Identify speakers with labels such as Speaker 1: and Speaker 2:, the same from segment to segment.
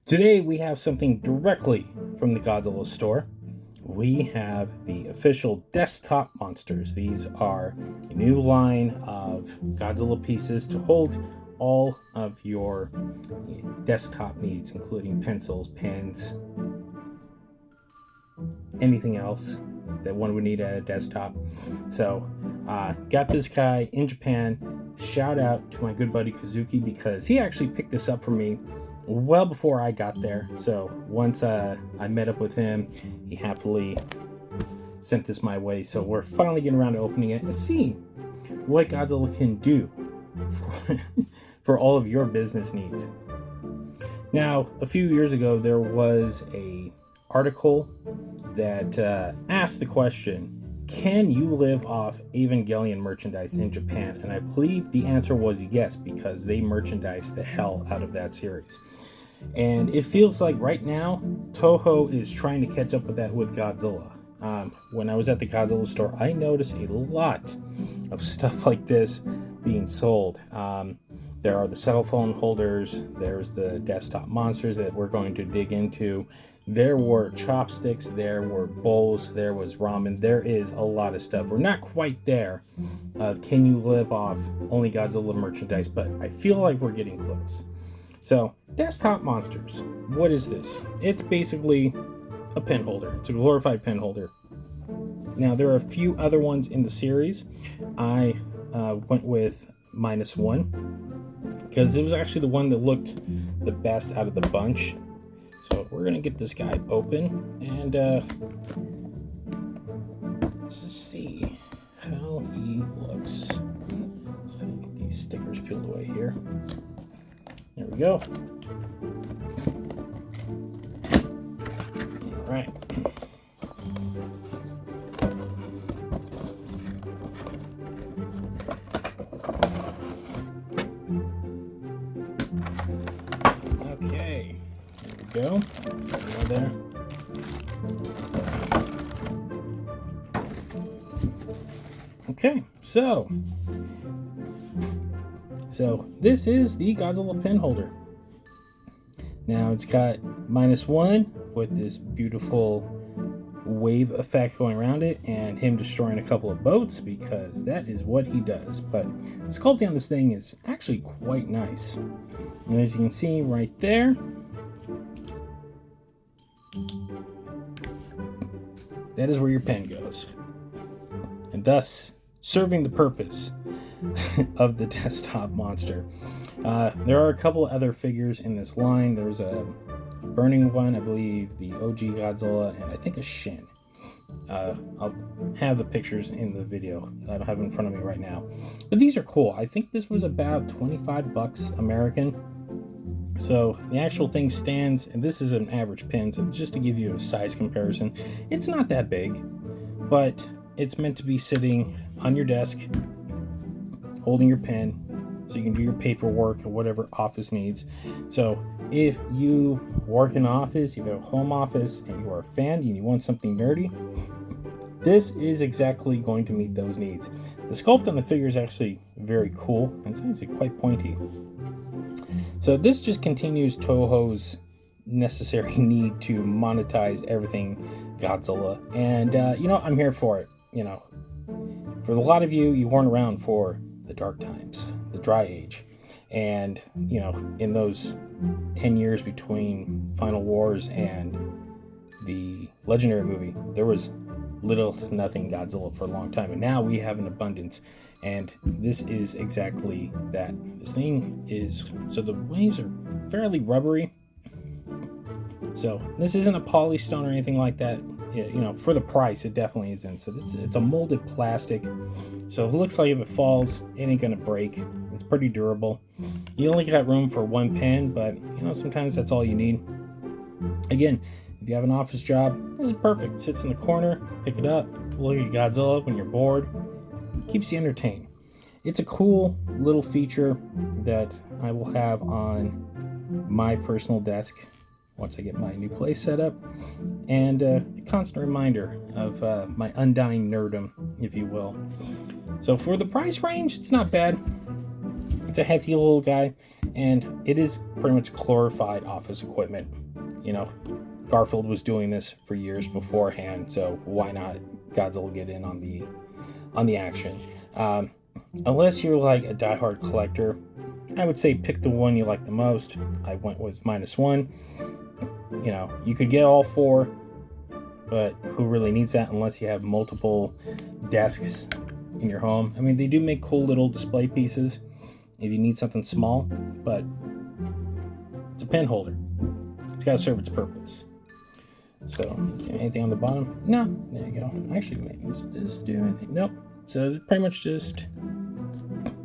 Speaker 1: Today we have something directly from the Godzilla store. We have the official desktop monsters. These are a new line of Godzilla pieces to hold all of your desktop needs, including pencils, pens, anything else that one would need at a desktop. So, got this guy in Japan. Shout out to my good buddy Kazuki because he actually picked this up for me well before I got there. So once I met up with him, he happily sent this my way. So we're finally getting around to opening it and see what Godzilla can do for all of your business needs. Now, a few years ago, there was a article that asked the question, can you live off Evangelion merchandise in Japan? And I believe the answer was yes, because they merchandise the hell out of that series. And it feels like right now, Toho is trying to catch up with that with Godzilla. When I was at the Godzilla store, I noticed a lot of stuff like this being sold. There are the cell phone holders, there's the desktop monsters that we're going to dig into. There were chopsticks, there were bowls, there was ramen. There is a lot of stuff. We're not quite there. Can you live off only Godzilla merchandise? But I feel like we're getting close. So, desktop monsters. What is this? It's basically a pen holder. It's a glorified pen holder. Now, there are a few other ones in the series. I went with -1 because it was actually the one that looked the best out of the bunch. So we're going to get this guy open and let's just see how he looks. So get these stickers peeled away here. There we go. All right. Okay. Go there. Okay, so this is the Godzilla pen holder. Now it's got -1 with this beautiful wave effect going around it and him destroying a couple of boats because that is what he does. But the sculpting on this thing is actually quite nice. And as you can see right there, that is where your pen goes, and thus serving the purpose of the desktop monster. There are a couple of other figures in this line. There's a burning one, I believe, the OG Godzilla, and I think a Shin. I'll have the pictures in the video. I don't have it in front of me right now. But these are cool. I think this was about $25 American. So the actual thing stands, and this is an average pen, so just to give you a size comparison, it's not that big, but it's meant to be sitting on your desk, holding your pen, so you can do your paperwork or whatever office needs. So if you work in an office, you have a home office, and you are a fan and you want something nerdy, this is exactly going to meet those needs. The sculpt on the figure is actually very cool, and it's actually quite pointy. So this just continues Toho's necessary need to monetize everything Godzilla. And, I'm here for it. For a lot of you, you weren't around for the dark times, the dry age. And, in those 10 years between Final Wars and the Legendary movie, there was little to nothing Godzilla for a long time. And now we have an abundance. And this is exactly that. This thing is, so the waves are fairly rubbery. So this isn't a polystone or anything like that. For the price, it definitely isn't. So it's a molded plastic. So it looks like if it falls, it ain't gonna break. It's pretty durable. You only got room for one pen, but sometimes that's all you need. Again, if you have an office job, this is perfect. It sits in the corner, pick it up, look at Godzilla when you're bored. Keeps you entertained. It's a cool little feature that I will have on my personal desk once I get my new place set up, and a constant reminder of my undying nerdom, if you will. So for the price range, it's not bad. it's a hefty little guy, and it is pretty much glorified office equipment. You know, Garfield was doing this for years beforehand, so why not Godzilla get in on the action? Unless you're like a diehard collector, I would say pick the one you like the most. I went with -1. You know, you could get all 4, but who really needs that unless you have multiple desks in your home? I mean, they do make cool little display pieces if you need something small, but it's a pen holder. It's got to serve its purpose. So, is there anything on the bottom? No. There you go. Actually, wait. Does this do anything? Nope. So, it's pretty much just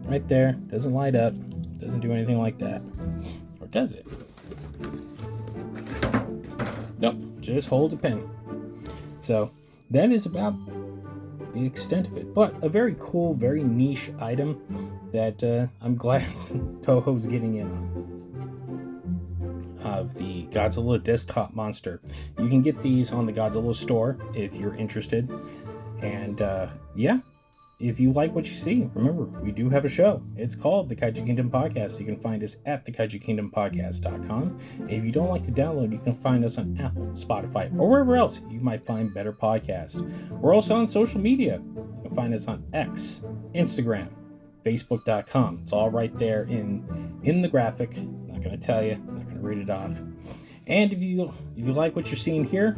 Speaker 1: right there. Doesn't light up. Doesn't do anything like that. Or does it? Nope. Just holds a pen. So, that is about the extent of it. But a very cool, very niche item that I'm glad Toho's getting in on. Of the Godzilla desktop monster. You can get these on the Godzilla Store if you're interested. And yeah, if you like what you see, remember, we do have a show. It's called the Kaiju Kingdom Podcast. You can find us at thekaijukingdompodcast.com. If you don't like to download, you can find us on Apple, Spotify, or wherever else you might find better podcasts. We're also on social media. You can find us on X, Instagram, Facebook.com. It's all right there in the graphic. I'm not going to tell you. I'm not going to read it off. And if you like what you're seeing here,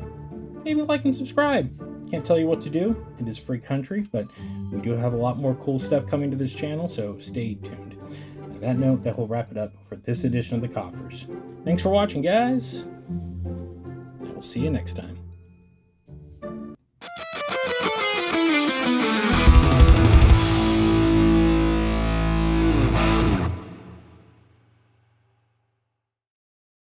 Speaker 1: maybe like and subscribe. Can't tell you what to do. It is free country, but we do have a lot more cool stuff coming to this channel, so stay tuned. On that note, that will wrap it up for this edition of the Koffers. Thanks for watching, guys. And we'll see you next time.